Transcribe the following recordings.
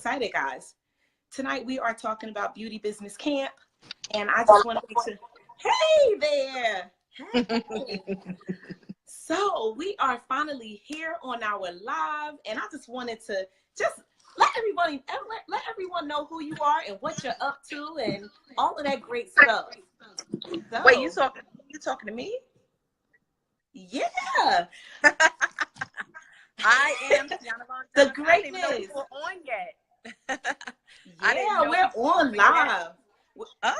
excited, guys. Tonight we are talking about beauty business camp, and I just want to make sure. Hey there. Hey. So we are finally here on our live, and I just wanted to just let everyone know who you are and what you're up to and all of that great stuff. So, wait, you talking to me? Yeah. I am Tiana. The I didn't even know greatness. we were on yet. Yeah, we're on live. Oh,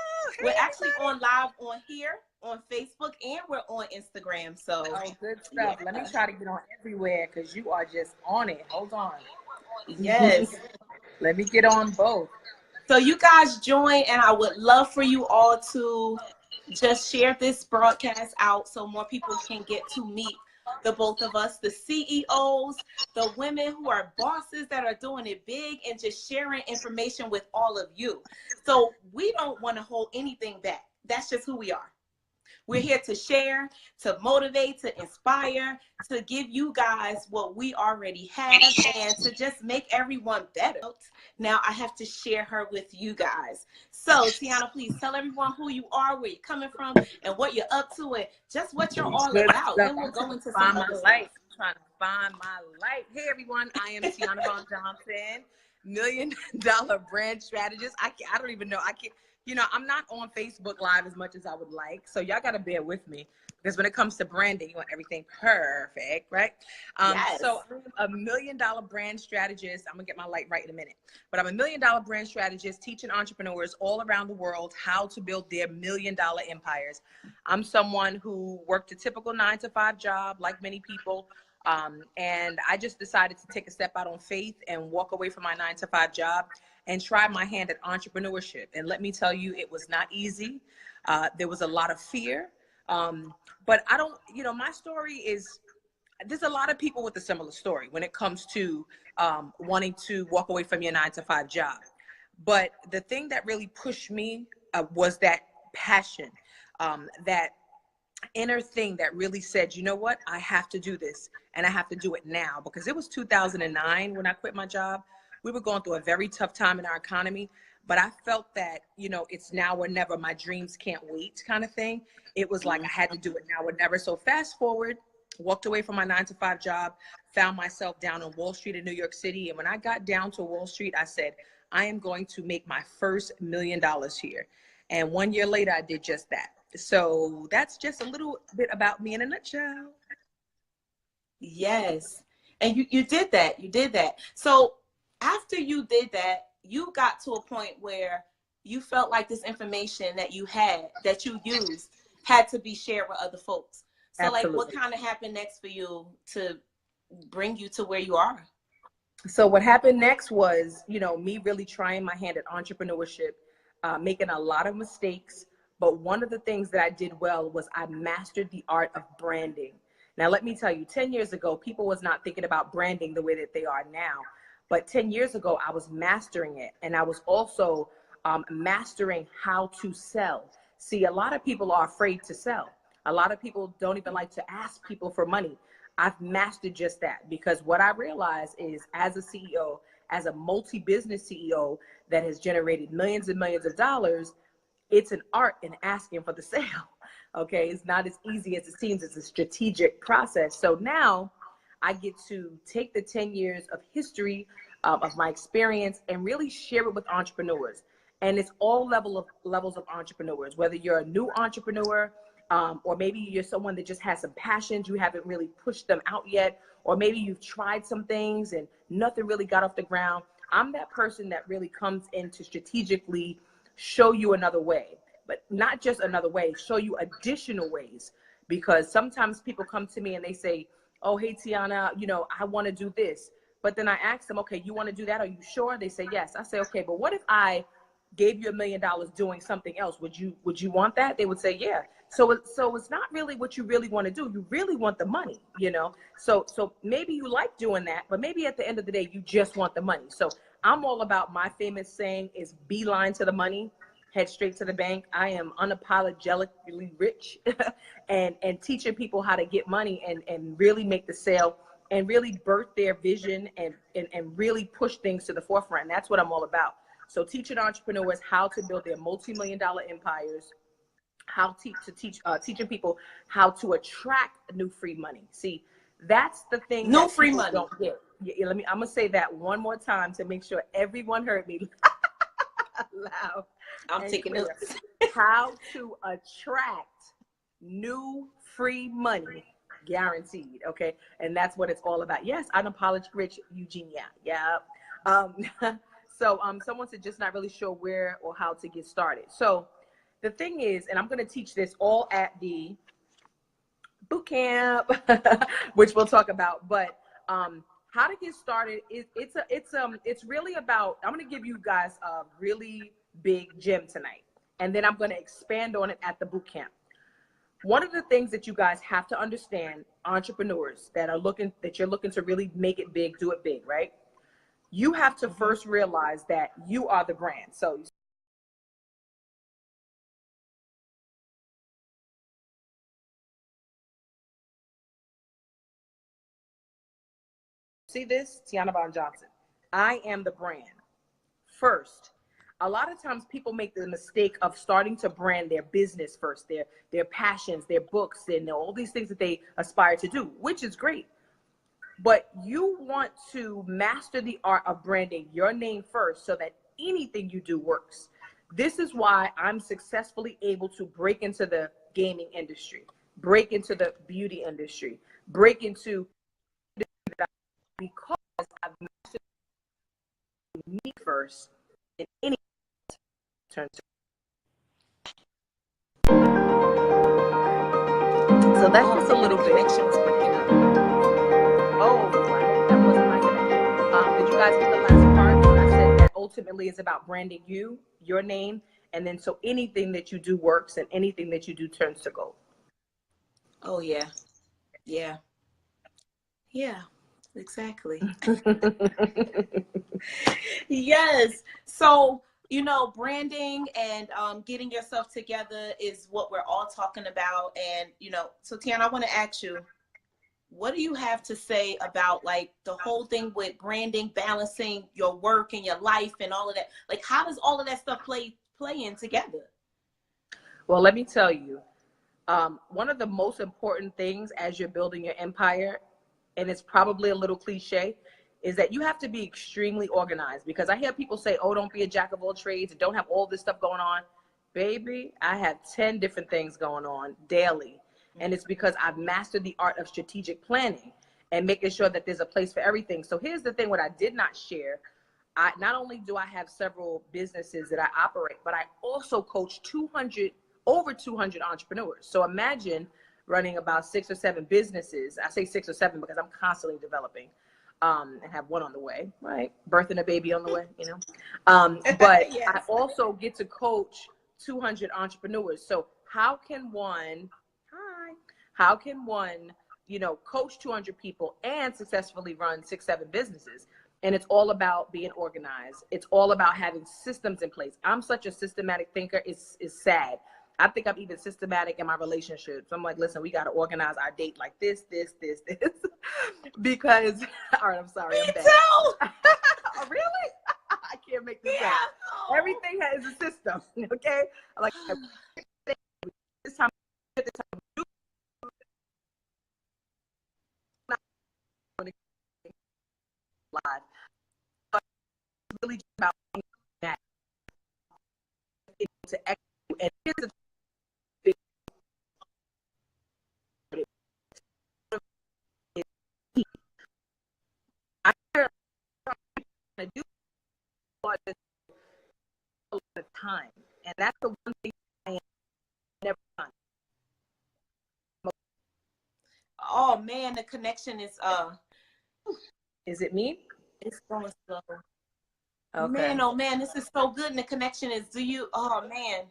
We're actually on live on here, on Facebook, and we're on Instagram. So, good stuff. Let me try to get on everywhere because you are just on it. Hold on. Yes. Let me get on both. So you guys join, and I would love for you all to just share this broadcast out so more people can get to meet the both of us, the CEOs, the women who are bosses that are doing it big and just sharing information with all of you. So we don't want to hold anything back. That's just who we are. We're here to share, to motivate, to inspire, to give you guys what we already have, and to just make everyone better. Now I have to share her with you guys. So Tiana, please tell everyone who you are, where you're coming from, and what you're up to, and just what you're all about. Then we'll go into some other life. I'm trying to find my life. Hey everyone, I am Tiana Von Johnson, $1 million brand strategist. I don't even know. I'm not on Facebook Live as much as I would like, so y'all got to bear with me because when it comes to branding, you want everything perfect, right? Yes. So I'm $1 million brand strategist. I'm going to get my light right in a minute. But I'm $1 million brand strategist teaching entrepreneurs all around the world how to build their $1 million empires. I'm someone who worked a typical 9-to-5 job like many people. And I just decided to take a step out on faith and walk away from my 9-to-5 job and try my hand at entrepreneurship. And let me tell you, it was not easy. There was a lot of fear. But I don't, my story is, there's a lot of people with a similar story when it comes to wanting to walk away from your 9-to-5 job. But the thing that really pushed me was that passion, that inner thing that really said, you know what, I have to do this and I have to do it now, because it was 2009 when I quit my job. We were going through a very tough time in our economy, but I felt that, it's now or never, my dreams can't wait kind of thing. It was like I had to do it now or never. So fast forward, walked away from my 9-to-5 job, found myself down on Wall Street in New York City. And when I got down to Wall Street, I said, I am going to make my first $1 million here. And 1 year later, I did just that. So that's just a little bit about me in a nutshell. Yes. And you did that. You did that. So after you did that, you got to a point where you felt like this information that you had, that you used, had to be shared with other folks. So Absolutely. Like, what kind of happened next for you to bring you to where you are? So what happened next was, me really trying my hand at entrepreneurship, making a lot of mistakes. But one of the things that I did well was I mastered the art of branding. Now, let me tell you, 10 years ago, people was not thinking about branding the way that they are now. But 10 years ago, I was mastering it. And I was also mastering how to sell. See, a lot of people are afraid to sell. A lot of people don't even like to ask people for money. I've mastered just that, because what I realized is, as a CEO, as a multi-business CEO that has generated millions and millions of dollars, it's an art in asking for the sale. Okay, it's not as easy as it seems. It's a strategic process. So now I get to take the 10 years of history of my experience and really share it with entrepreneurs. And it's all levels of entrepreneurs, whether you're a new entrepreneur, or maybe you're someone that just has some passions, you haven't really pushed them out yet, or maybe you've tried some things and nothing really got off the ground. I'm that person that really comes in to strategically show you another way, but not just another way, show you additional ways. Because sometimes people come to me and they say, oh, hey, Tiana, I want to do this. But then I ask them, okay, you want to do that? Are you sure? They say, yes. I say, okay, but what if I gave you $1 million doing something else? Would you want that? They would say, yeah. So it's not really what you really want to do. You really want the money, So maybe you like doing that, but maybe at the end of the day, you just want the money. So I'm all about, my famous saying is, beeline to the money, head straight to the bank. I am unapologetically rich and teaching people how to get money and really make the sale and really birth their vision and really push things to the forefront. And that's what I'm all about. So teaching entrepreneurs how to build their multi-million-dollar empires, teaching people how to attract new free money. See, that's the thing No that free people money. don't get. I'm gonna say that one more time to make sure everyone heard me loud. I'm taking clear. notes. How to attract new free money, guaranteed. Okay, and that's what it's all about. Yes, unapologetic rich, Eugenia. Yeah. So someone said just not really sure where or how to get started. So the thing is, and I'm going to teach this all at the boot camp, which we'll talk about. But how to get started is it's really about. I'm going to give you guys a really big gem tonight, and then I'm going to expand on it at the boot camp. One of the things that you guys have to understand, entrepreneurs that you're looking to really make it big, do it big, right? You have to first realize that you are the brand. So see this, Tiana Johnson. I am the brand. First, a lot of times people make the mistake of starting to brand their business first, their passions, their books, and all these things that they aspire to do, which is great. But you want to master the art of branding your name first so that anything you do works. This is why I'm successfully able to break into the gaming industry, break into the beauty industry, break into because I've mastered me first in any turn. So that's just a little bit. Oh, that wasn't my connection. Did you guys get the last part when I said that ultimately it's about branding you, your name, and then so anything that you do works and anything that you do turns to gold. Oh yeah. Yeah. Yeah. Exactly. Yes. So, branding and getting yourself together is what we're all talking about. And, so Tiana, I want to ask you, what do you have to say about like the whole thing with branding, balancing your work and your life and all of that? Like, how does all of that stuff play in together? Well, let me tell you, one of the most important things as you're building your empire, and it's probably a little cliche, is that you have to be extremely organized. Because I hear people say, oh, don't be a jack of all trades and don't have all this stuff going on. Baby, I have 10 different things going on daily. And it's because I've mastered the art of strategic planning and making sure that there's a place for everything. So here's the thing, what I did not share. Not only do I have several businesses that I operate, but I also coach over 200 entrepreneurs. So imagine running about 6 or 7 businesses. I say 6 or 7 because I'm constantly developing and have one on the way, right? Birthing a baby on the way, But yes. I also get to coach 200 entrepreneurs. So how can one, coach 200 people and successfully run 6, 7 businesses? And it's all about being organized. It's all about having systems in place. I'm such a systematic thinker. It's sad. I think I'm even systematic in my relationships. I'm like, listen, we got to organize our date like this. Because, all right, I'm sorry. I'm bad. Oh, really? I can't make this up. Everything has a system, okay? Like, this time, live. But it's really just about that. To execute. And here's the I do a lot of time, and that's the one thing I have never done. Oh man, the connection is Is it me? It's going slow. Okay. Man, oh man, this is so good. And the connection is, oh man.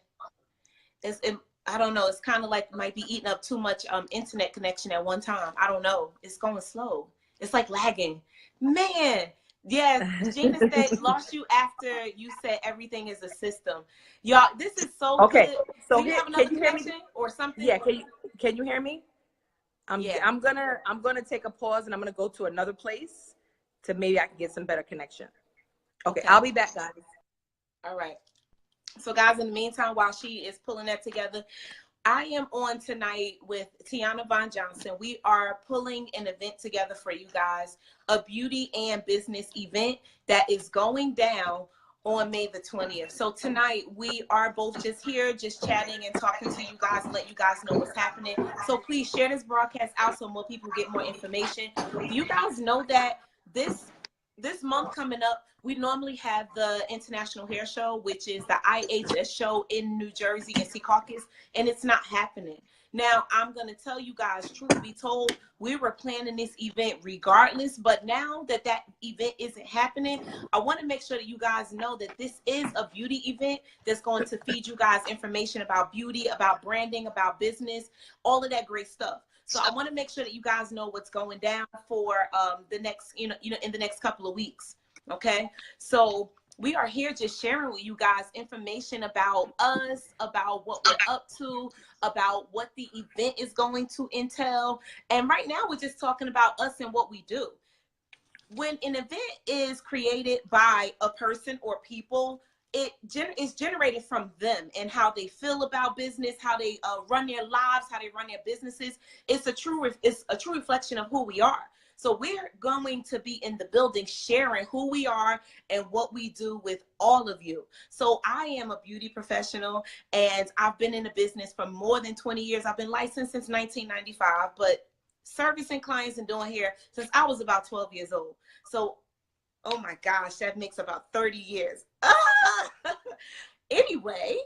I don't know. It's kind of like might be eating up too much internet connection at one time. I don't know. It's going slow. It's like lagging. Man. Yeah, Gina said lost you after you said everything is a system. Y'all, this is so okay. good. So do you have another connection or something? Yeah, can you hear me? Yeah. I'm gonna take a pause and I'm gonna go to another place to maybe I can get some better connection. Okay, Okay. I'll be back, guys. All right. So guys, in the meantime, while she is pulling that together, I am on tonight with Tiana Von Johnson. We are pulling an event together for you guys, a beauty and business event that is going down on May the 20th. So tonight we are both just here, just chatting and talking to you guys, let you guys know what's happening. So please share this broadcast out so more people get more information. Do you guys know that this month coming up, we normally have the International Hair Show, which is the IHS show in New Jersey in Secaucus, and it's not happening. Now, I'm going to tell you guys, truth be told, we were planning this event regardless, but now that that event isn't happening, I want to make sure that you guys know that this is a beauty event that's going to feed you guys information about beauty, about branding, about business, all of that great stuff. So I want to make sure that you guys know what's going down for the next, in the next couple of weeks. Okay. So we are here just sharing with you guys information about us, about what we're up to, about what the event is going to entail. And right now we're just talking about us and what we do. When an event is created by a person or people, it is generated from them and how they feel about business, how they run their lives, how they run their businesses. It's a true reflection of who we are. So we're going to be in the building sharing who we are and what we do with all of you. So I am a beauty professional and I've been in the business for more than 20 years. I've been licensed since 1995, but servicing clients and doing hair since I was about 12 years old. So, oh my gosh, that makes about 30 years. Anyway,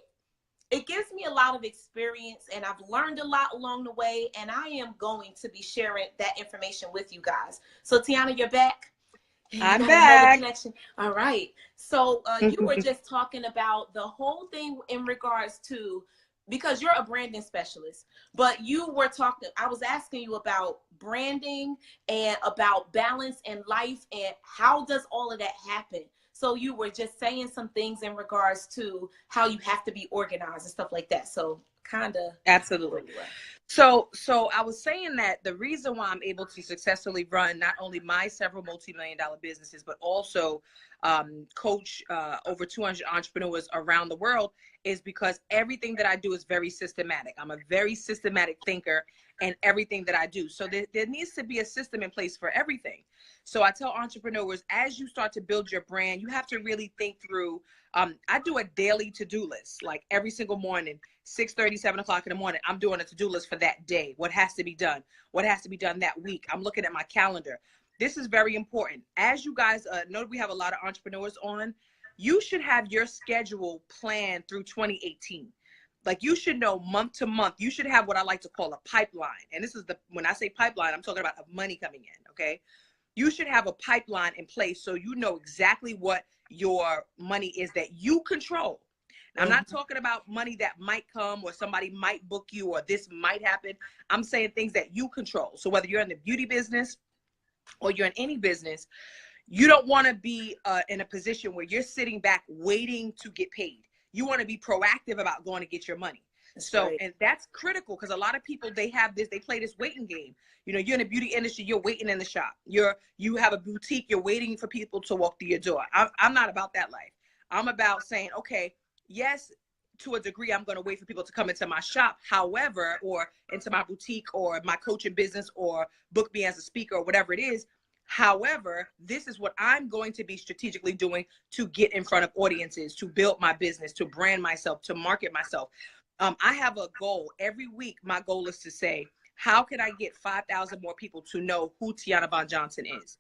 it gives me a lot of experience and I've learned a lot along the way, and I am going to be sharing that information with you guys. So Tiana, you're back. I'm back. Connection. All right. So you were just talking about the whole thing in regards to, because you're a branding specialist, but you were talking, I was asking you about branding and about balance in life and how does all of that happen? So you were just saying some things in regards to how you have to be organized and stuff like that. So kind of. Absolutely. So I was saying that the reason why I'm able to successfully run not only my several multi-million-dollar businesses, but also coach over 200 entrepreneurs around the world is because everything that I do is very systematic. I'm a very systematic thinker in everything that I do. So there needs to be a system in place for everything. So I tell entrepreneurs, as you start to build your brand, you have to really think through. I do a daily to-do list, like every single morning, 6:30, 7 o'clock in the morning, I'm doing a to-do list for that day. What has to be done? What has to be done that week? I'm looking at my calendar. This is very important. As you guys know, we have a lot of entrepreneurs on. You should have your schedule planned through 2018. Like you should know month to month. You should have what I like to call a pipeline. And this is when I say pipeline, I'm talking about money coming in, okay? You should have a pipeline in place so you know exactly what your money is that you control. Now, I'm not talking about money that might come or somebody might book you or this might happen. I'm saying things that you control. So whether you're in the beauty business or you're in any business, you don't want to be in a position where you're sitting back waiting to get paid. You want to be proactive about going to get your money. And that's critical because a lot of people, they play this waiting game. You know, you're in the beauty industry, you're waiting in the shop. You have a boutique, you're waiting for people to walk through your door. I'm not about that life. I'm about saying, okay, yes, to a degree, I'm going to wait for people to come into my shop. However, or into my boutique or my coaching business or book me as a speaker or whatever it is. However, this is what I'm going to be strategically doing to get in front of audiences, to build my business, to brand myself, to market myself. I have a goal every week. My goal is to say, how can I get 5,000 more people to know who Tiana Von Johnson is?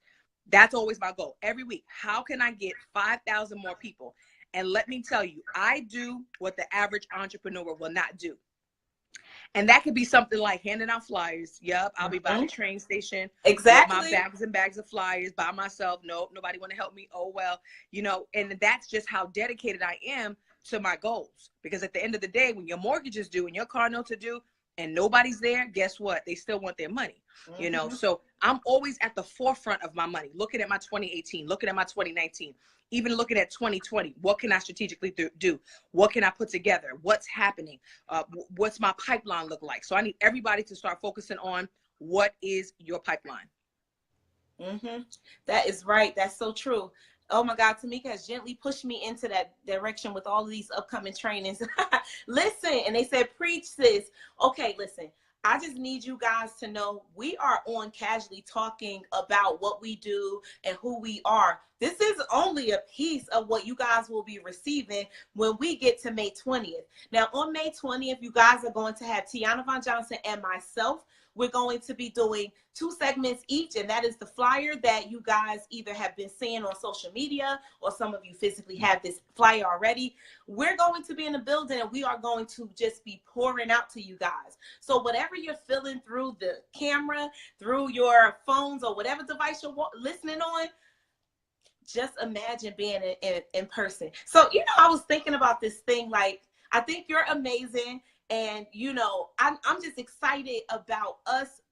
That's always my goal every week. How can I get 5,000 more people? And let me tell you, I do what the average entrepreneur will not do. And that could be something like handing out flyers. Yep, I'll be by the train station. Exactly. With my bags and bags of flyers by myself. Nope, nobody want to help me. Oh, well, you know, and that's just how dedicated I am to my goals. Because at the end of the day, when your mortgage is due and your car notes are due and nobody's there, guess what? They still want their money, you know? So I'm always at the forefront of my money, looking at my 2018, looking at my 2019, even looking at 2020. What can I strategically do? What can I put together? What's happening? What's my pipeline look like? So I need everybody to start focusing on what is your pipeline? Mm-hmm. That is right. That's so true. Oh my God, Tomeka has gently pushed me into that direction with all of these upcoming trainings. Listen, and they said, preach, sis. Okay, listen. I just need you guys to know we are on Casually talking about what we do and who we are. This is only a piece of what you guys will be receiving when we get to May 20th. Now, on May 20th, you guys are going to have Tiana Von Johnson and myself. We're going to be doing 2 segments each, and that is the flyer that you guys either have been seeing on social media or some of you physically have this flyer already. We're going to be in the building, and we are going to just be pouring out to you guys. So whatever you're feeling through the camera, through your phones, or whatever device you're listening on, just imagine being in person. So, I was thinking about this thing, like, I think you're amazing. And, I'm just excited about us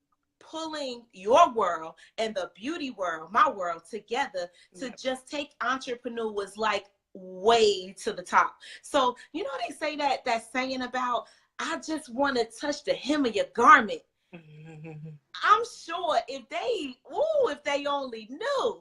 pulling your world and the beauty world, my world, together to just take entrepreneurs like way to the top. So, they say that saying about, I just want to touch the hem of your garment. I'm sure if they only knew.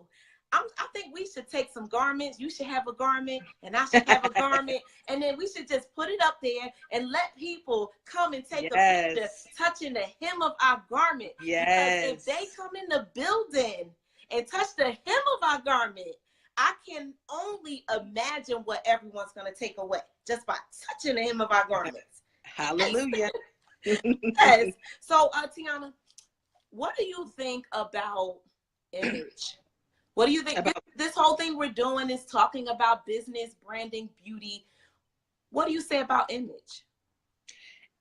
I think we should take some garments. You should have a garment, and I should have a garment, and then we should just put it up there and let people come and take a picture touching the hem of our garment. Because if they come in the building and touch the hem of our garment, I can only imagine what everyone's going to take away just by touching the hem of our garments. Hallelujah. Yes. So, Tiana, what do you think about image? What do you think? This whole thing we're doing is talking about business, branding, beauty. What do you say about image?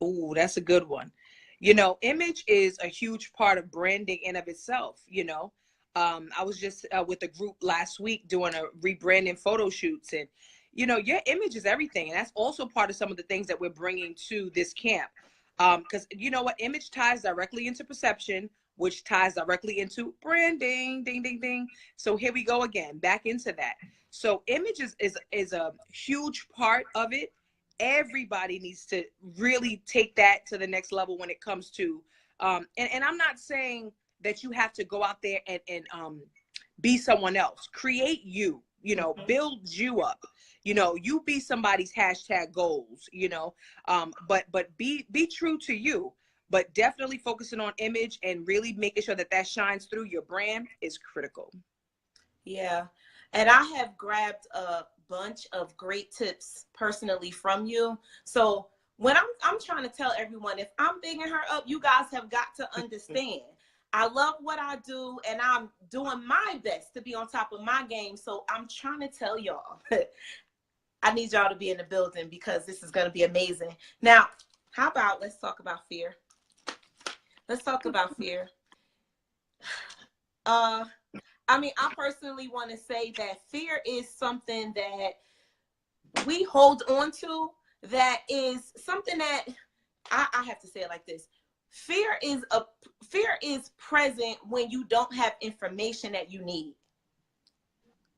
Oh, that's a good one. Image is a huge part of branding in of itself. I was just with a group last week doing a rebranding photo shoots, and your image is everything, and that's also part of some of the things that we're bringing to this camp. Because image ties directly into perception, which ties directly into branding. Ding, ding, ding. So here we go again, back into that. So image is a huge part of it. Everybody needs to really take that to the next level when it comes to, and I'm not saying that you have to go out there and be someone else. Create you, build you up. You be somebody's hashtag goals, but be true to you. But definitely focusing on image and really making sure that shines through your brand is critical. Yeah. And I have grabbed a bunch of great tips personally from you. So when I'm trying to tell everyone, if I'm bigging her up, you guys have got to understand. I love what I do, and I'm doing my best to be on top of my game. So I'm trying to tell y'all, I need y'all to be in the building because this is going to be amazing. Now, how about let's talk about fear. Let's talk about fear. I personally want to say that fear is something that we hold on to, that is something that I have to say it like this. Fear is present when you don't have information that you need.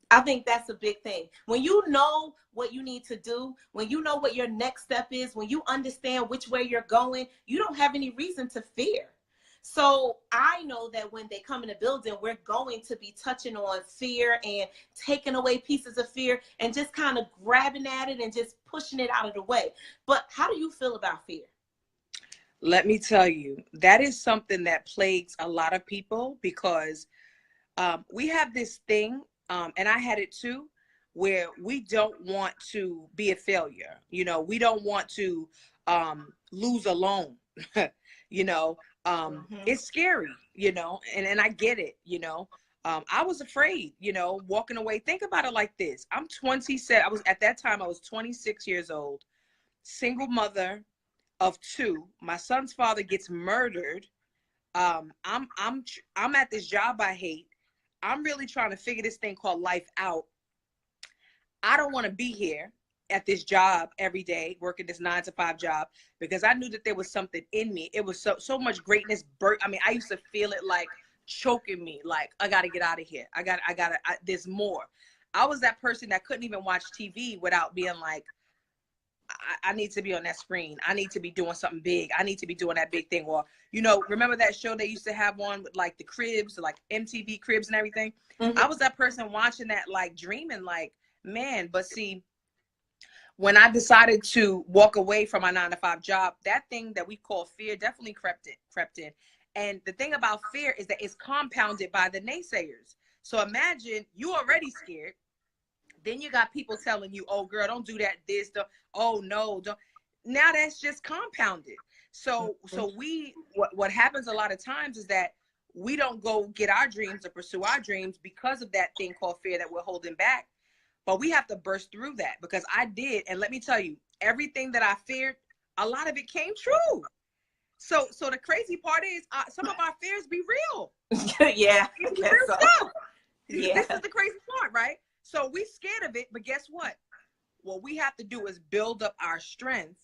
I think that's a big thing. When you know what you need to do, when you know what your next step is, when you understand which way you're going, you don't have any reason to fear. So I know that when they come in the building, we're going to be touching on fear and taking away pieces of fear and just kind of grabbing at it and just pushing it out of the way. But how do you feel about fear? Let me tell you, that is something that plagues a lot of people because we have this thing, and I had it too, where we don't want to be a failure. We don't want to lose alone. It's scary, and I get it, I was afraid, walking away. Think about it like this. I'm 27. At that time, I was 26 years old, single mother of 2. My son's father gets murdered. I'm at this job I hate. I'm really trying to figure this thing called life out. I don't want to be here at this job every day, working this 9-to-5 job, because I knew that there was something in me. It was so much greatness. I used to feel it like choking me. Like, I got to get out of here. There's more. I was that person that couldn't even watch TV without being like, I need to be on that screen. I need to be doing something big. I need to be doing that big thing. Or, you know, remember that show they used to have on with like the Cribs, like MTV Cribs and everything? I was that person watching that, like dreaming, like, man. But see, when I decided to walk away from my 9-to-5 job, that thing that we call fear definitely crept in. And the thing about fear is that it's compounded by the naysayers. So imagine you already scared. Then you got people telling you, oh, girl, don't do that, this, oh, no, don't. Now that's just compounded. So what happens a lot of times is that we don't go get our dreams or pursue our dreams because of that thing called fear that we're holding back. But we have to burst through that, because I did. And let me tell you, everything that I feared, a lot of it came true. So the crazy part is some of our fears be real. Yeah. It's real stuff. Yeah. This is the crazy part, right? So we scared of it, but guess what? What we have to do is build up our strength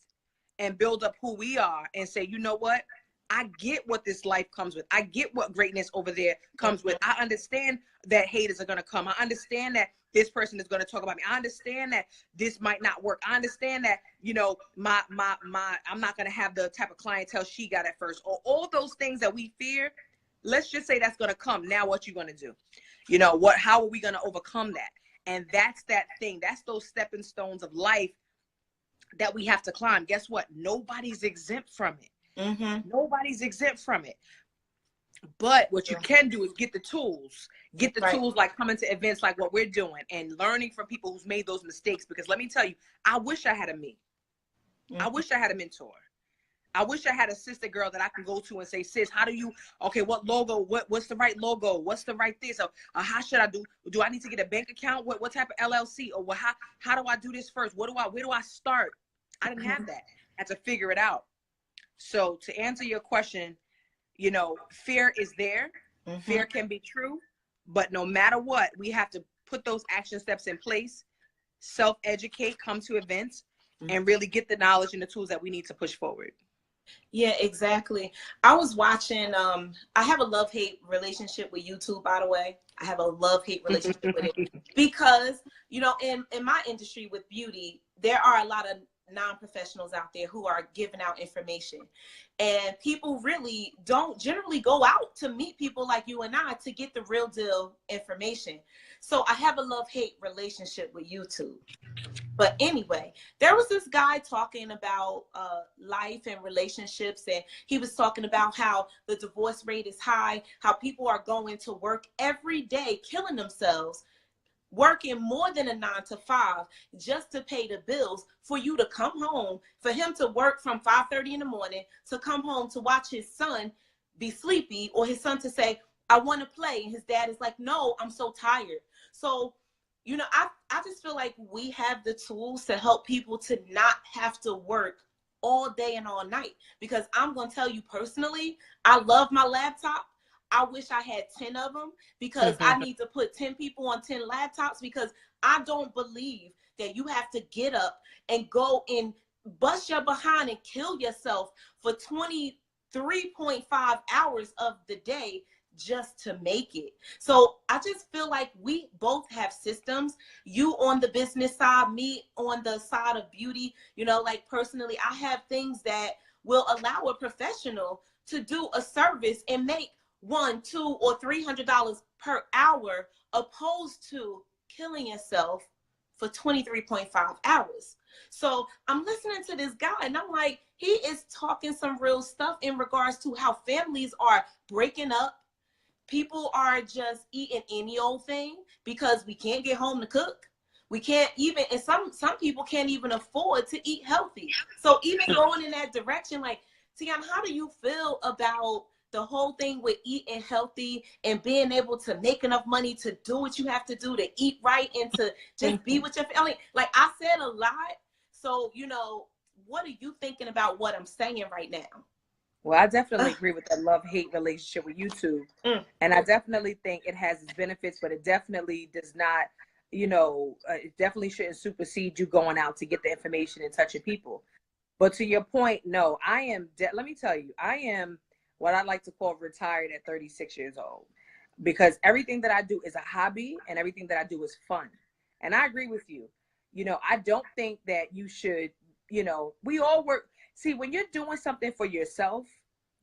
and build up who we are and say, you know what? I get what this life comes with. I get what greatness over there comes with. I understand that haters are going to come. I understand that this person is going to talk about me. I understand that this might not work. I understand that, you know, I'm not going to have the type of clientele she got at first, or all those things that we fear. Let's just say that's going to come. Now, what you going to do? You know, how are we going to overcome that? And that's that thing. That's those stepping stones of life that we have to climb. Guess what? Nobody's exempt from it. Nobody's exempt from it. But what you can do is get the tools. Get the tools, like coming to events like what we're doing and learning from people who's made those mistakes. Because let me tell you, I wish I had a me. I wish I had a mentor. I wish I had a sister girl that I can go to and say, sis, how do you, okay, what logo, what's the right logo? What's the right this? Or how should I do? Do I need to get a bank account? What type of LLC? Or how do I do this first? Where do I start? I didn't have that. I had to figure it out. So to answer your question, you know, fear is there. Fear can be true, but no matter what, we have to put those action steps in place, self-educate, come to events, and really get the knowledge and the tools that we need to push forward. Yeah, exactly. I was watching, I have a love-hate relationship with YouTube, by the way. I have a love-hate relationship with it because, you know, in my industry with beauty, there are a lot of non-professionals out there who are giving out information, and people really don't generally go out to meet people like you and I to get the real deal information. So I have a love-hate relationship with YouTube. But anyway, there was this guy talking about life and relationships, and he was talking about how the divorce rate is high, how people are going to work every day, killing themselves, working more than a 9-to-5 just to pay the bills, for you to come home, for him to work from 5:30 in the morning to come home to watch his son be sleepy, or his son to say, I want to play. And his dad is like, no, I'm so tired. So, you know, I just feel like we have the tools to help people to not have to work all day and all night. Because I'm going to tell you personally, I love my laptop. I wish I had 10 of them, because I need to put 10 people on 10 laptops, because I don't believe that you have to get up and go and bust your behind and kill yourself for 23.5 hours of the day just to make it. So I just feel like we both have systems, you on the business side, me on the side of beauty. You know, like personally, I have things that will allow a professional to do a service and make $100, $200, or $300 per hour, opposed to killing yourself for 23.5 hours. So I'm listening to this guy and I'm like, he is talking some real stuff in regards to how families are breaking up. People are just eating any old thing because we can't get home to cook. We can't even, and some people can't even afford to eat healthy. So even going in that direction, like, Tiana, how do you feel about the whole thing with eating healthy and being able to make enough money to do what you have to do to eat right and to just be with your family? Like, I said a lot. So, you know, what are you thinking about what I'm saying right now? Well, I definitely agree with that love-hate relationship with YouTube. And I definitely think it has its benefits, but it definitely does not, you know, it definitely shouldn't supersede you going out to get the information and touching people. But to your point, no, I am, let me tell you, I am what I like to call retired at 36 years old, because everything that I do is a hobby and everything that I do is fun. And I agree with you. You know, I don't think that you should you know, we all work. See, when you're doing something for yourself,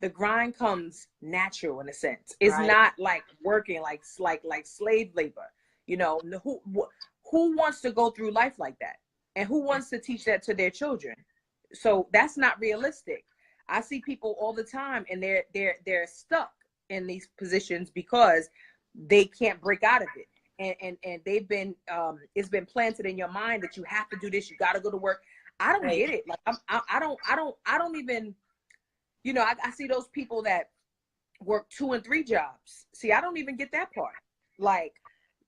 the grind comes natural in a sense. It's Right. not like working like slave labor. You know, who wants to go through life like that? And who wants to teach that to their children? So that's not realistic. I see people all the time, and they're stuck in these positions because they can't break out of it. And they've been it's been planted in your mind that you have to do this, you got to go to work. I don't Right. get it. Like I don't even, you know, I see those people that work 2 and 3 jobs. See, I don't even get that part. Like,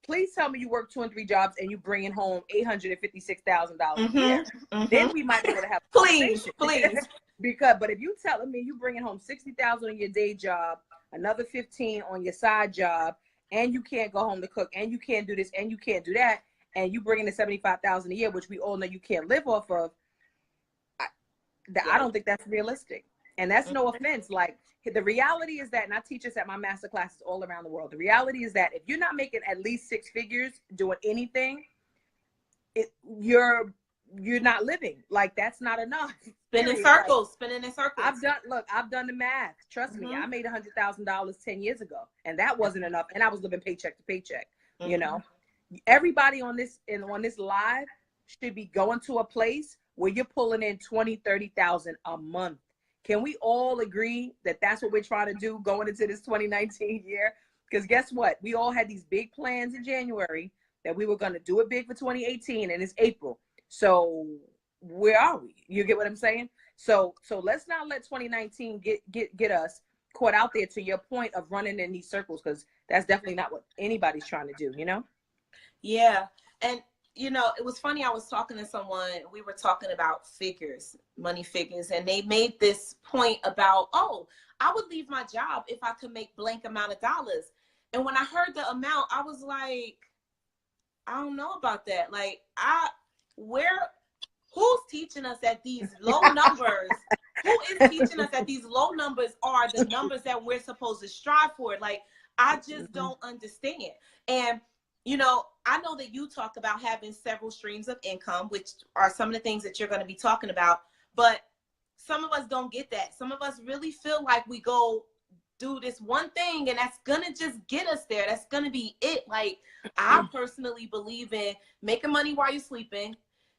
please tell me you work 2 and 3 jobs and you bringing home $856,000 a year. Then we might be able to have a Please, conversation. please. Because, but if you telling me you bringing home 60,000 on your day job, another 15 on your side job, and you can't go home to cook, and you can't do this, and you can't do that, and you bringing in 75,000 a year, which we all know you can't live off of, I don't think that's realistic. And that's no offense. Like, the reality is that, and I teach this at my master classes all around the world. The reality is that if you're not making at least 6 figures doing anything, you're not living. Like, that's not enough. Spinning circles, spinning in circles. I've done the math. Trust me, I made $100,000 10 years ago, and that wasn't enough. And I was living paycheck to paycheck. You know, everybody on this live should be going to a place where you're pulling in 20, 30,000 a month. Can we all agree that that's what we're trying to do going into this 2019 year? Because guess what? We all had these big plans in January that we were going to do it big for 2018, and it's April. So where are we? You get what I'm saying? So let's not let 2019 get us caught out there, to your point of running in these circles, because that's definitely not what anybody's trying to do, you know? Yeah. And you know, it was funny. I was talking to someone, we were talking about figures, money figures, and they made this point about, oh, I would leave my job if I could make blank amount of dollars. And when I heard the amount, I was like, I don't know about that. Like, who's teaching us that these low numbers, who is teaching us that these low numbers are the numbers that we're supposed to strive for? Like, I just don't understand. And you know, I know that you talk about having several streams of income, which are some of the things that you're going to be talking about. But some of us don't get that. Some of us really feel like we go do this one thing and that's going to just get us there. That's going to be it. Like, I personally believe in making money while you're sleeping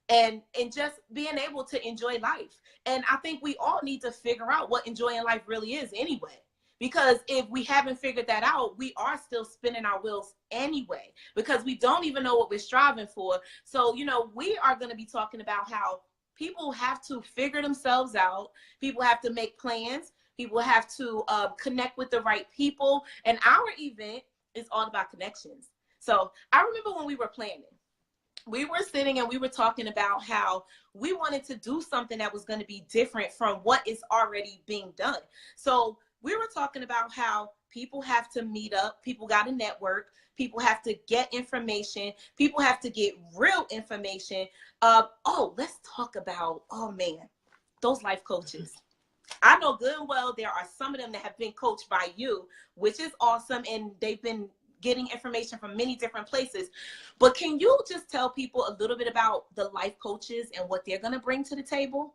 and just being able to enjoy life. And I think we all need to figure out what enjoying life really is anyway. Because if we haven't figured that out, we are still spinning our wheels anyway, because we don't even know what we're striving for. So, you know, we are going to be talking about how people have to figure themselves out. People have to make plans. People have to connect with the right people. And our event is all about connections. So I remember when we were planning, we were sitting and we were talking about how we wanted to do something that was going to be different from what is already being done. So we were talking about how people have to meet up, people got to network, people have to get information, people have to get real information. Let's talk about, those life coaches. I know good and well there are some of them that have been coached by you, which is awesome, and they've been getting information from many different places. But can you just tell people a little bit about the life coaches and what they're going to bring to the table?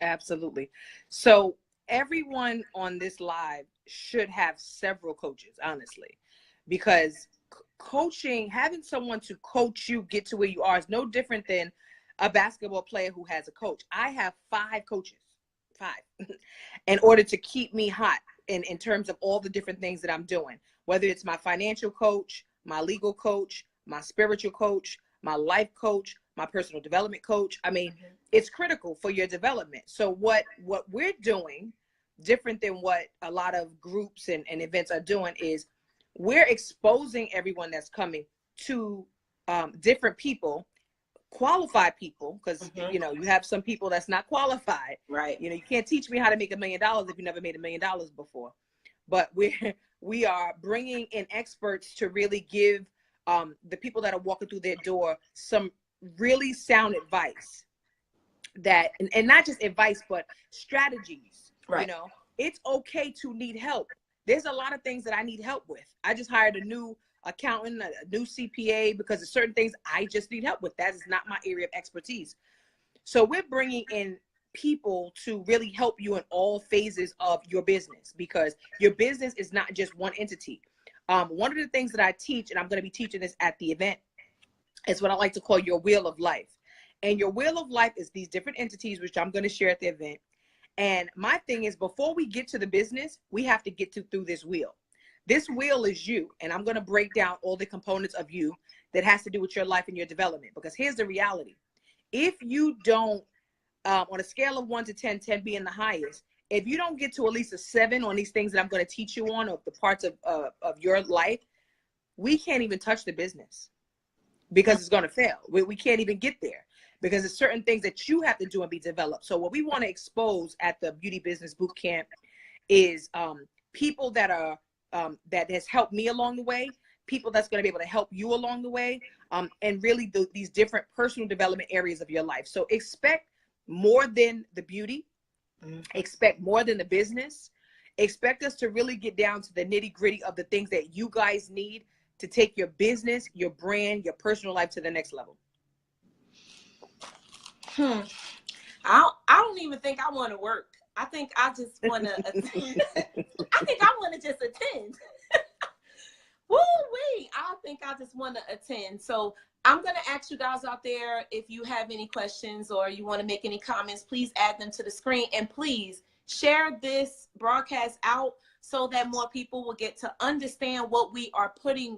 Absolutely. So everyone on this live should have several coaches, honestly, because coaching, having someone to coach you get to where you are, is no different than a basketball player who has a coach. I have 5 coaches, 5, in order to keep me hot in terms of all the different things that I'm doing, whether it's my financial coach, my legal coach, my spiritual coach, my life coach, my personal development coach. I mean, it's critical for your development. So what we're doing, different than what a lot of groups and events are doing, is we're exposing everyone that's coming to different people, qualified people, because you know, you have some people that's not qualified, right? You know, you can't teach me how to make $1 million if you never made $1 million before. But we are bringing in experts to really give the people that are walking through their door some really sound advice, that and not just advice but strategies, right? You know, it's okay to need help. There's a lot of things that I need help with. I just hired a new accountant, a new CPA, because there's certain things I just need help with. That is not my area of expertise. So we're bringing in people to really help you in all phases of your business, because your business is not just one entity. One of the things that I teach, and I'm going to be teaching this at the event, is what I like to call your wheel of life. And your wheel of life is these different entities, which I'm going to share at the event. And my thing is, before we get to the business, we have to get through this wheel. This wheel is you. And I'm going to break down all the components of you that has to do with your life and your development. Because here's the reality. If you don't, on a scale of 1 to 10, 10 being the highest, if you don't get to at least a 7 on these things that I'm going to teach you on, of the parts of your life, we can't even touch the business, because it's going to fail. We can't even get there, because there's certain things that you have to do and be developed. So what we want to expose at the Beauty Business Boot Camp is people that are that has helped me along the way, people that's going to be able to help you along the way, and really these different personal development areas of your life. So expect more than the beauty, expect more than the business, expect us to really get down to the nitty gritty of the things that you guys need to take your business, your brand, your personal life to the next level. I don't even think I want to work. I think I just want to attend. I think I want to just attend. Woo-wee. I think I just want to attend. So I'm going to ask you guys out there, if you have any questions or you want to make any comments, please add them to the screen, and please share this broadcast out so that more people will get to understand what we are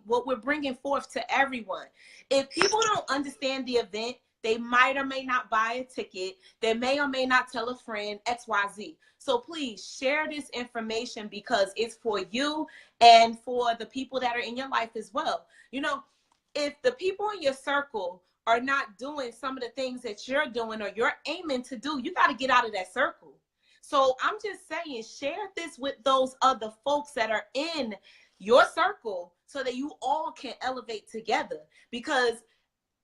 what we're bringing forth to everyone. If people don't understand the event, they might or may not buy a ticket. They may or may not tell a friend, XYZ. So please share this information, because it's for you and for the people that are in your life as well. You know, if the people in your circle are not doing some of the things that you're doing or you're aiming to do, you got to get out of that circle. So I'm just saying, share this with those other folks that are in your circle so that you all can elevate together. Because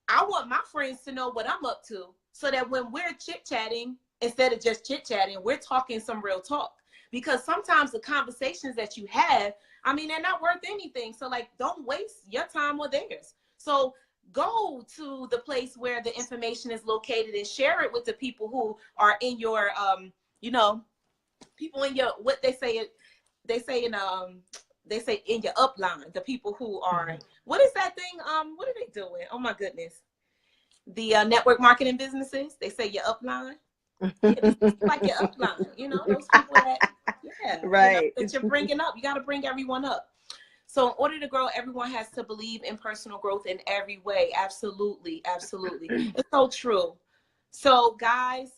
I want my friends to know what I'm up to, so that when we're chit-chatting, instead of just chit-chatting, we're talking some real talk. Because sometimes the conversations that you have, I mean, they're not worth anything. So like, don't waste your time or theirs. So go to the place where the information is located and share it with the people who are in your, you know, people in your, what they say in your upline, the people who are, what is that thing? What are they doing? Oh my goodness. The network marketing businesses, they say your upline. Yeah, like your upline, you know, those people that, yeah, right, you know, that you're bringing up. You got to bring everyone up. So in order to grow, everyone has to believe in personal growth in every way. Absolutely, absolutely. It's so true. So guys,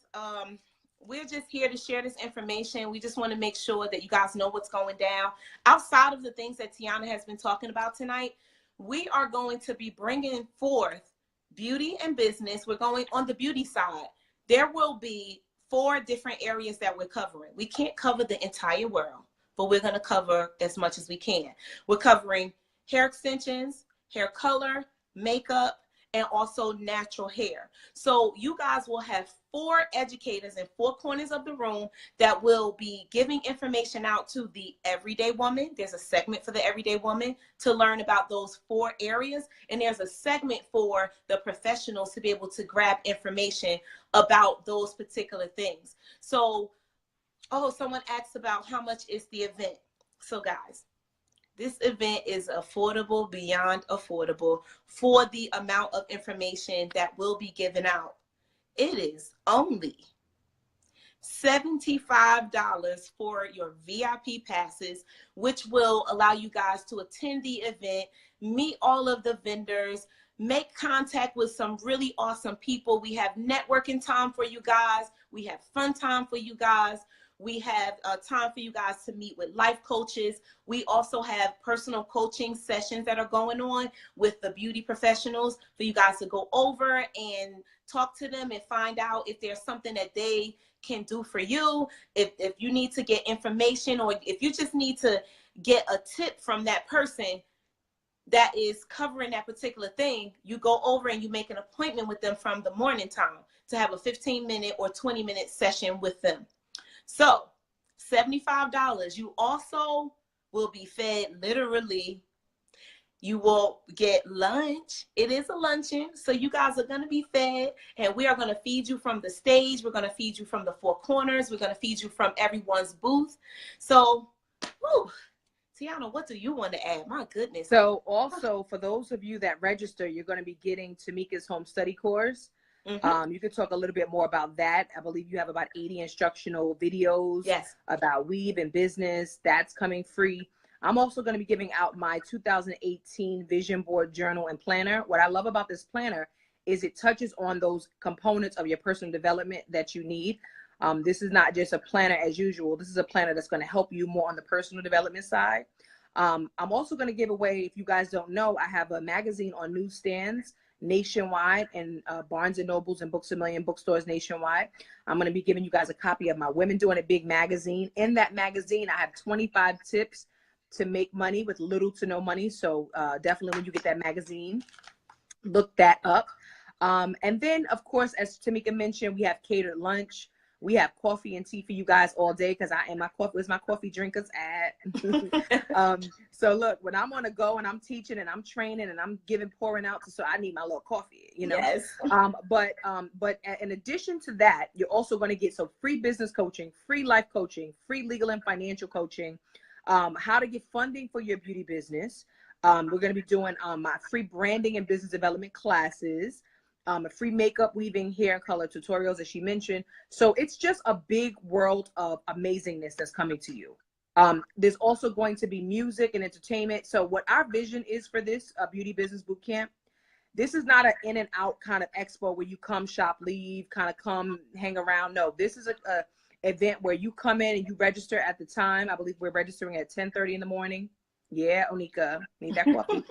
we're just here to share this information. We just want to make sure that you guys know what's going down. Outside of the things that Tiana has been talking about tonight, we are going to be bringing forth beauty and business. We're going on the beauty side. There will be 4 different areas that we're covering. We can't cover the entire world, but we're going to cover as much as we can. We're covering hair extensions, hair color, makeup, and also natural hair. So you guys will have 4 educators in 4 corners of the room that will be giving information out to the everyday woman. There's a segment for the everyday woman to learn about those 4 areas. And there's a segment for the professionals to be able to grab information about those particular things. So, oh, someone asked about how much is the event. So guys, this event is affordable, beyond affordable, for the amount of information that will be given out. It is only $75 for your VIP passes, which will allow you guys to attend the event, meet all of the vendors, make contact with some really awesome people. We have networking time for you guys. We have fun time for you guys. We have time for you guys to meet with life coaches. We also have personal coaching sessions that are going on with the beauty professionals for you guys to go over and talk to them and find out if there's something that they can do for you. If you need to get information, or if you just need to get a tip from that person that is covering that particular thing, you go over and you make an appointment with them from the morning time to have a 15-minute or 20-minute session with them. So $75. You also will be fed literally You will get lunch. It is a luncheon. So you guys are going to be fed, and we are going to feed you from the stage. We're going to feed you from the four corners. We're going to feed you from everyone's booth. So, whew, Tiana, what do you want to add? My goodness. So also for those of you that register, you're going to be getting Tomeka's home study course. You can talk a little bit more about that. I believe you have about 80 instructional videos about weave and business. That's coming free. I'm also going to be giving out my 2018 vision board journal and planner. What I love about this planner is it touches on those components of your personal development that you need. This is not just a planner as usual. This is a planner that's going to help you more on the personal development side. I'm also going to give away, if you guys don't know, I have a magazine on newsstands nationwide and Barnes and Nobles and Books A Million bookstores nationwide. I'm going to be giving you guys a copy of my Women Doing It Big magazine. In that magazine, I have 25 tips to make money with little to no money. So definitely when you get that magazine, look that up. And then, of course, as Tomeka mentioned, we have catered lunch. We have coffee and tea for you guys all day because I am my coffee. Where's my coffee drinkers at? So look, when I'm on a go and I'm teaching and I'm training and I'm pouring out, so I need my little coffee, you know. Yes. But in addition to that, you're also going to get some free business coaching, free life coaching, free legal and financial coaching, how to get funding for your beauty business. We're going to be doing my free branding and business development classes. A free makeup, weaving, hair, and color tutorials, as she mentioned. So it's just a big world of amazingness that's coming to you. There's also going to be music and entertainment. So what our vision is for this beauty business boot camp, this is not an in and out kind of expo where you come, shop, leave, kind of come, hang around. No, this is a event where you come in and you register at the time. I believe we're registering at 10:30 in the morning. Yeah, Onika, need that coffee.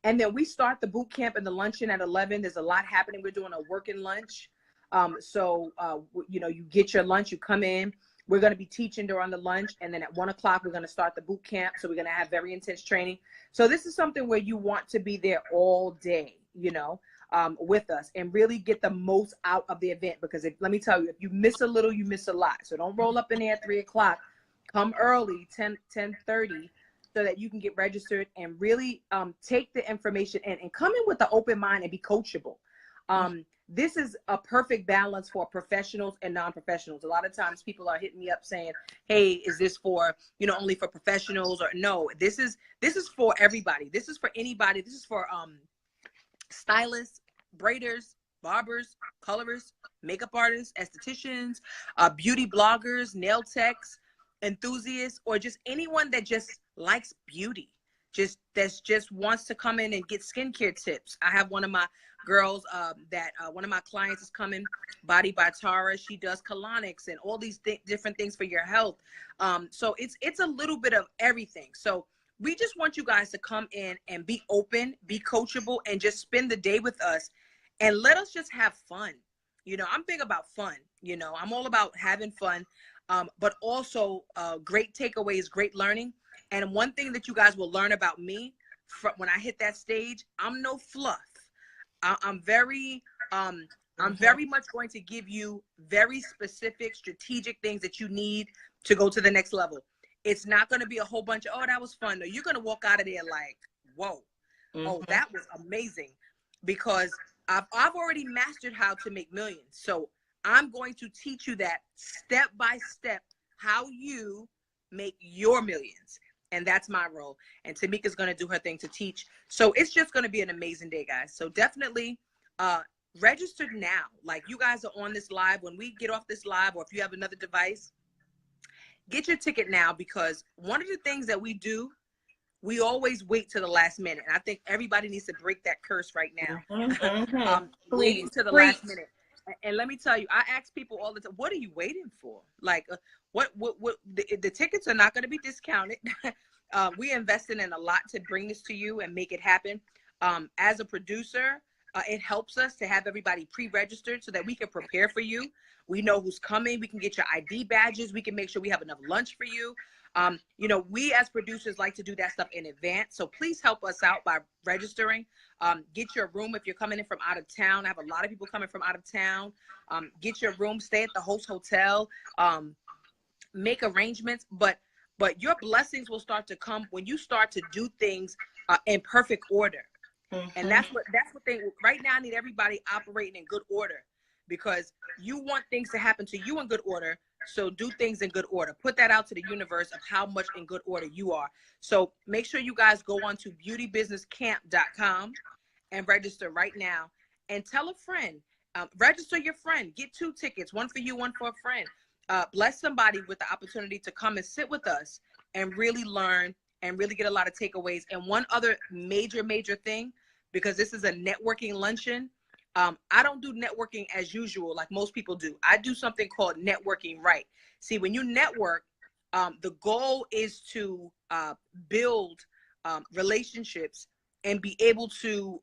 And then we start the boot camp and the luncheon at 11. There's a lot happening. We're doing a working lunch. You know, you get your lunch, you come in. We're going to be teaching during the lunch. And then at 1 o'clock, we're going to start the boot camp. So we're going to have very intense training. So this is something where you want to be there all day, you know, with us and really get the most out of the event. Because let me tell you, if you miss a little, you miss a lot. So don't roll up in there at 3 o'clock. Come early, 10:30. So that you can get registered and really take the information and come in with an open mind and be coachable. This is a perfect balance for professionals and non-professionals. A lot of times people are hitting me up saying, hey, is this for, you know, only for professionals? Or no, this is for everybody. This is for anybody. This is for stylists, braiders, barbers, colorists, makeup artists, estheticians, beauty bloggers, nail techs, enthusiasts, or just anyone that just likes beauty, just wants to come in and get skincare tips. I have one of my girls one of my clients is coming, Body by Tara. She does colonics and all these different things for your health. So it's a little bit of everything. So we just want you guys to come in and be open, be coachable, and just spend the day with us and let us just have fun. You know, I'm big about fun. You know, I'm all about having fun, but also great takeaways, great learning. And one thing that you guys will learn about me when I hit that stage, I'm no fluff. I'm very much going to give you very specific, strategic things that you need to go to the next level. It's not going to be a whole bunch of, oh, that was fun. No, you're going to walk out of there like, whoa, oh, that was amazing. Because I've already mastered how to make millions. So I'm going to teach you that step by step, how you make your millions. And that's my role. And Tomeka's going to do her thing to teach. So it's just going to be an amazing day, guys. So definitely register now. Like, you guys are on this live. When we get off this live, or if you have another device, get your ticket now, because one of the things that we do, we always wait to the last minute. And I think everybody needs to break that curse right now. Waiting to the last minute. And let me tell you, I ask people all the time, what are you waiting for? Like, what the tickets are not going to be discounted. We invested in a lot to bring this to you and make it happen. As a producer, it helps us to have everybody pre-registered so that we can prepare for you. We know who's coming. We can get your ID badges. We can make sure we have enough lunch for you. You know, we as producers like to do that stuff in advance. So please help us out by registering. Get your room if you're coming in from out of town. I have a lot of people coming from out of town. Get your room, stay at the host hotel, make arrangements. But but your blessings will start to come when you start to do things in perfect order. And that's what they right now. I need everybody operating in good order, because you want things to happen to you in good order. So do things in good order. Put that out to the universe of how much in good order you are. So make sure you guys go on to beautybusinesscamp.com and register right now, and tell a friend. Register your friend. Get 2 tickets, one for you, one for a friend. Bless somebody with the opportunity to come and sit with us and really learn and really get a lot of takeaways. And one other major thing, because this is a networking luncheon, I don't do networking as usual like most people do. I do something called networking right. See, when you network, the goal is to build relationships and be able to,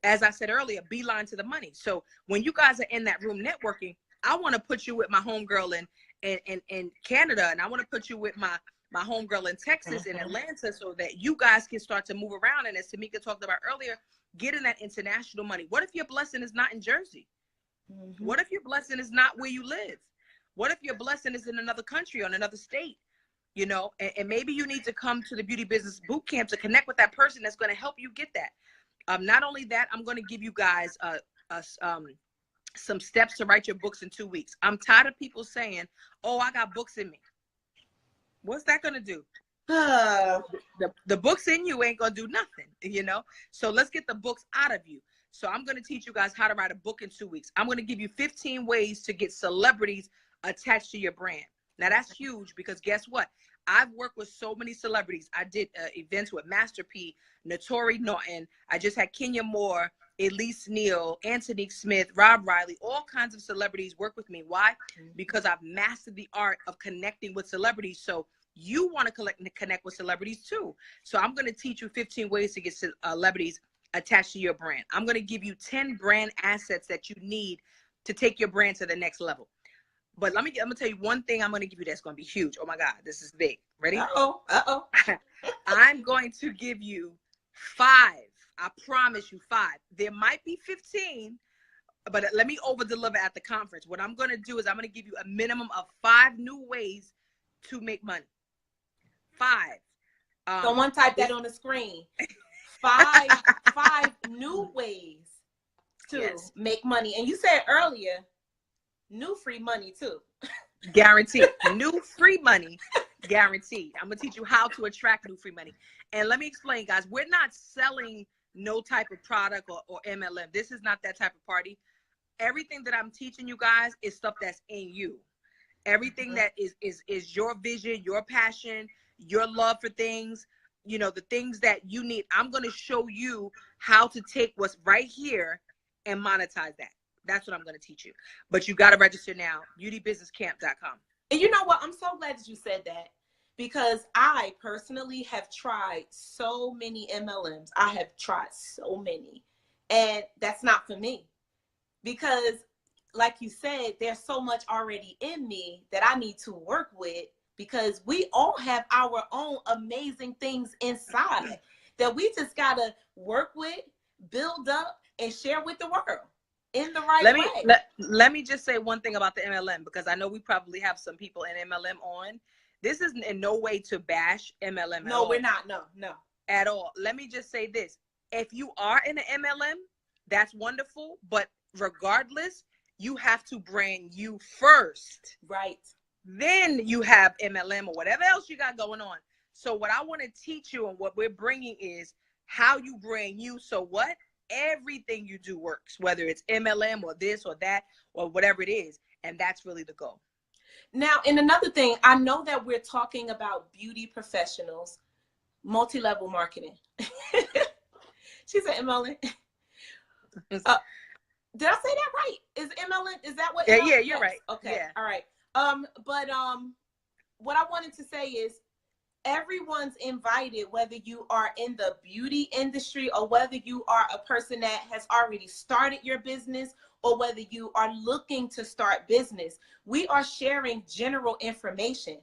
as I said earlier, beeline to the money. So when you guys are in that room networking, I want to put you with my homegirl in Canada, and I want to put you with my homegirl in Texas and Atlanta, so that you guys can start to move around. And as Tomeka talked about earlier, getting that international money. What if your blessing is not in Jersey? What if your blessing is not where you live? What if your blessing is in another country or in another state? You know, and maybe you need to come to the Beauty Business Boot Camp to connect with that person that's going to help you get that. Not only that, I'm going to give you guys some steps to write your books in 2 weeks. I'm tired of people saying, oh, I got books in me. What's that going to do? The books in you ain't going to do nothing, you know? So let's get the books out of you. So I'm going to teach you guys how to write a book in 2 weeks. I'm going to give you 15 ways to get celebrities attached to your brand. Now that's huge, because guess what? I've worked with so many celebrities. I did events with Master P, Notori Norton. I just had Kenya Moore, Elise Neal, Antonique Smith, Rob Riley, all kinds of celebrities work with me. Why? Because I've mastered the art of connecting with celebrities. So you want to connect with celebrities too. So I'm going to teach you 15 ways to get celebrities attached to your brand. I'm going to give you 10 brand assets that you need to take your brand to the next level. But I'm gonna tell you one thing I'm gonna give you that's gonna be huge. Oh my God, this is big. Ready? Uh-oh. I'm going to give you 5. I promise you 5. There might be 15, but let me over deliver at the conference. What I'm gonna do is I'm gonna give you a minimum of 5 new ways to make money. 5. Someone type that on the screen. 5 new ways to make money. And you said earlier, new free money too. Guaranteed. New free money, guaranteed. I'm gonna teach you how to attract new free money. And let me explain, guys, we're not selling no type of product or MLM. This is not that type of party. Everything that I'm teaching you guys is stuff that's in you. Everything that is your vision, your passion, your love for things, you know, the things that you need. I'm gonna show you how to take what's right here and monetize that. That's what I'm going to teach you. But you got to register now, beautybusinesscamp.com. And you know what? I'm so glad that you said that, because I personally have tried so many MLMs. I have tried so many, and that's not for me, because like you said, there's so much already in me that I need to work with, because we all have our own amazing things inside that we just got to work with, build up, and share with the world. In the right way. Let me just say one thing about the MLM, because I know we probably have some people in MLM on. This is in no way to bash MLM. No, we're not. No. At all. Let me just say this. If you are in an MLM, that's wonderful. But regardless, you have to brand you first. Right. Then you have MLM or whatever else you got going on. So what I want to teach you and what we're bringing is how you brand you. So what? Everything you do works, whether it's MLM or this or that or whatever it is. And that's really the goal. Now, and another thing, I know that we're talking about beauty professionals, multi-level marketing. She said MLM. Did I say that right? Is MLM, is that what? Yeah, you're right. Okay. Yeah. All right. But what I wanted to say is, everyone's invited, whether you are in the beauty industry or whether you are a person that has already started your business or whether you are looking to start business. We are sharing general information.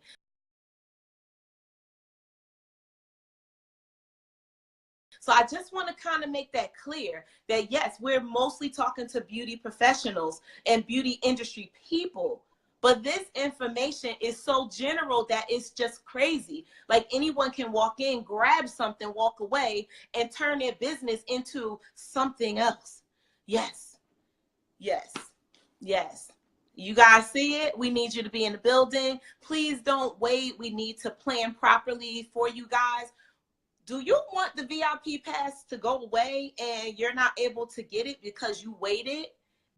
So I just want to kind of make that clear that yes, we're mostly talking to beauty professionals and beauty industry people, But this information is so general that it's just crazy. Like anyone can walk in, grab something, walk away, and turn their business into something else. Yes, yes, yes. You guys see it? We need you to be in the building. Please don't wait. We need to plan properly for you guys. Do you want the VIP pass to go away and you're not able to get it because you waited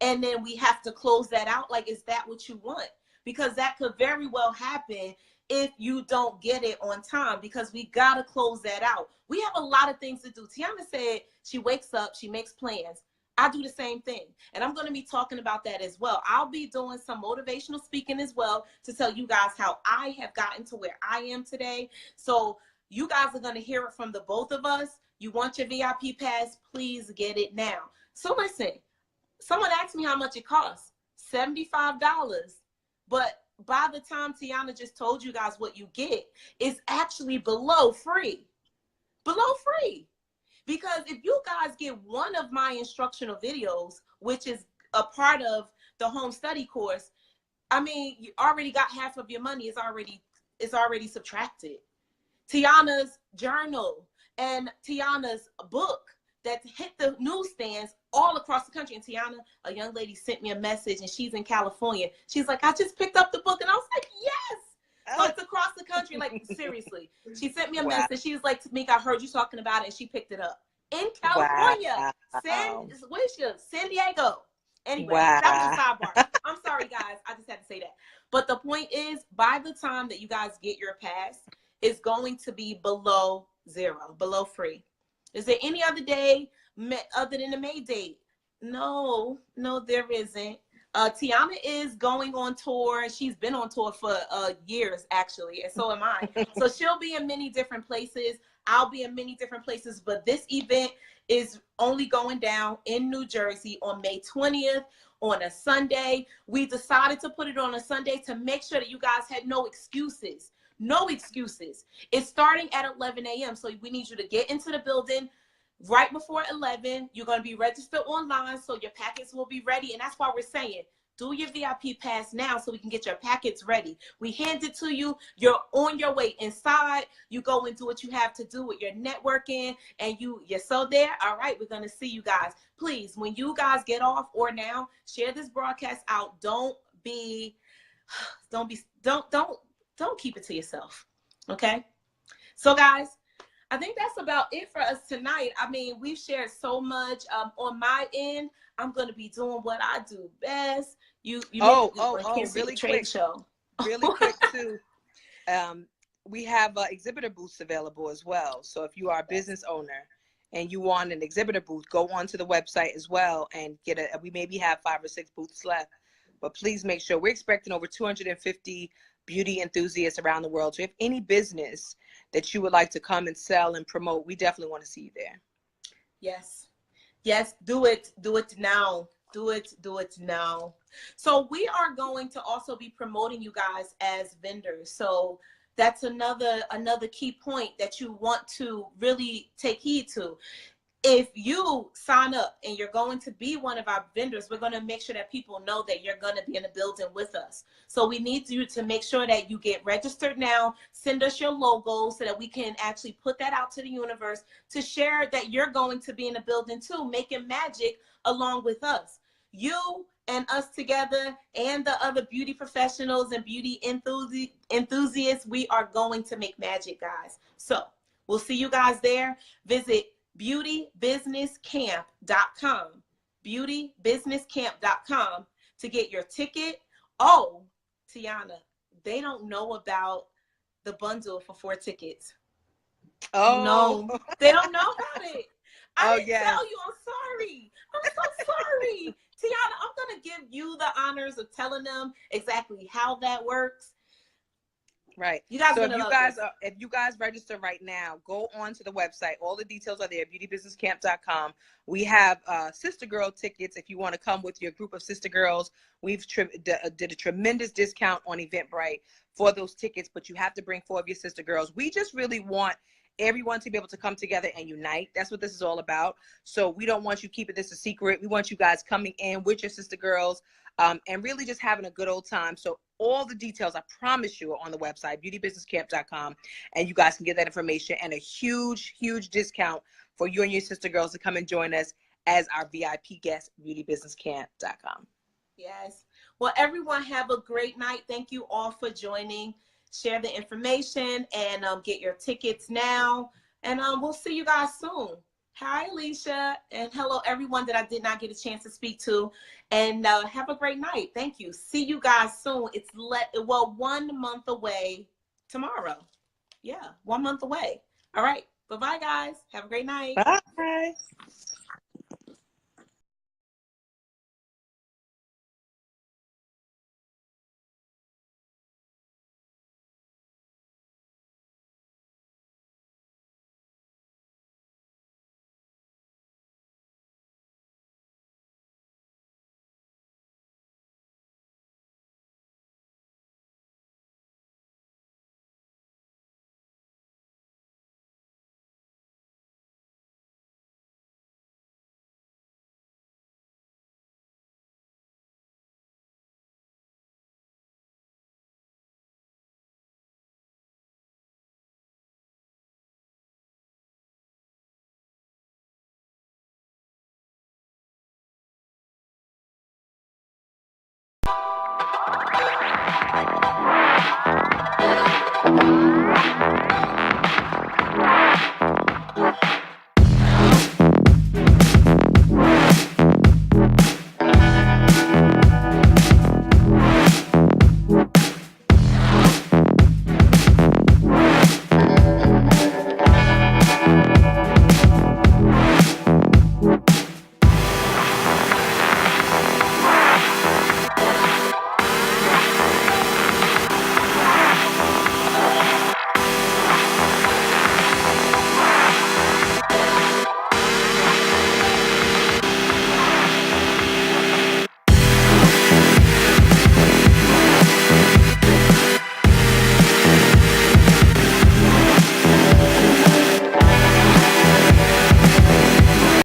and then we have to close that out? Like, is that what you want? Because that could very well happen if you don't get it on time, because we got to close that out. We have a lot of things to do. Tiana said she wakes up, she makes plans. I do the same thing. And I'm going to be talking about that as well. I'll be doing some motivational speaking as well to tell you guys how I have gotten to where I am today. So you guys are going to hear it from the both of us. You want your VIP pass, please get it now. So listen, someone asked me how much it costs. $75. But by the time Tiana just told you guys what you get, it's actually below free. Below free. Because if you guys get one of my instructional videos, which is a part of the home study course, I mean, you already got half of your money. It's already subtracted. Tiana's journal and Tiana's book that hit the newsstands all across the country. And Tiana, a young lady, sent me a message, and she's in California. She's like, I just picked up the book. And I was like, yes. So it's across the country. Like, seriously. She sent me a message. She was like, Tomeka, I heard you talking about it. And she picked it up. In California. San Diego. Anyway, that was a sidebar. I'm sorry, guys. I just had to say that. But the point is, by the time that you guys get your pass, it's going to be below zero, below free. Is there any other day other than the May date? No, there isn't. Tiana is going on tour. She's been on tour for years, actually, and so am I. So she'll be in many different places. I'll be in many different places, but this event is only going down in New Jersey on May 20th on a Sunday. We decided to put it on a Sunday to make sure that you guys had no excuses. No excuses. It's starting at 11 a.m. So we need you to get into the building right before 11. You're going to be registered online, so your packets will be ready. And that's why we're saying, do your VIP pass now so we can get your packets ready. We hand it to you. You're on your way inside. You go and do what you have to do with your networking, and you're so there. All right, we're going to see you guys. Please, when you guys get off or now, share this broadcast out. Don't keep it to yourself. Okay? So guys, I think that's about it for us tonight. I mean, we've shared so much. On my end, I'm going to be doing what I do best. Really quick. Show. Really quick too. We have exhibitor booths available as well. So if you are a business owner and you want an exhibitor booth, go onto the website as well and we maybe have 5 or 6 booths left. But please make sure, we're expecting over 250 beauty enthusiasts around the world. So if any business that you would like to come and sell and promote, we definitely want to see you there. Yes. Yes, do it. Do it now. Do it now. So we are going to also be promoting you guys as vendors. So that's another key point that you want to really take heed to. If you sign up and you're going to be one of our vendors, we're going to make sure that people know that you're going to be in the building with us. So we need you to make sure that you get registered now. Send us your logo so that we can actually put that out to the universe to share that you're going to be in the building too, making magic along with us. You and us together and the other beauty professionals and beauty enthusiasts, we are going to make magic, guys. So we'll see you guys there. Visit beautybusinesscamp.com, beautybusinesscamp.com to get your ticket. Oh, Tiana, they don't know about the bundle for 4 tickets. Oh, no, they don't know about it. I didn't tell you. I'm sorry. I'm so sorry. Tiana, I'm going to give you the honors of telling them exactly how that works. Right. You guys, so if you guys register right now, go on to the website. All the details are there, beautybusinesscamp.com. We have sister girl tickets. If you want to come with your group of sister girls, we've did a tremendous discount on Eventbrite for those tickets, but you have to bring 4 of your sister girls. We just really want everyone to be able to come together and unite. That's what this is all about. So we don't want you keeping this a secret. We want you guys coming in with your sister girls and really just having a good old time. So all the details, I promise you, are on the website, beautybusinesscamp.com, and you guys can get that information and a huge, huge discount for you and your sister girls to come and join us as our VIP guests, beautybusinesscamp.com. Yes. Well, everyone have a great night. Thank you all for joining. Share the information and get your tickets now. And we'll see you guys soon. Hi, Alicia. And hello, everyone that I did not get a chance to speak to. And have a great night. Thank you. See you guys soon. It's 1 month away tomorrow. Yeah, 1 month away. All right. Bye-bye, guys. Have a great night. Bye.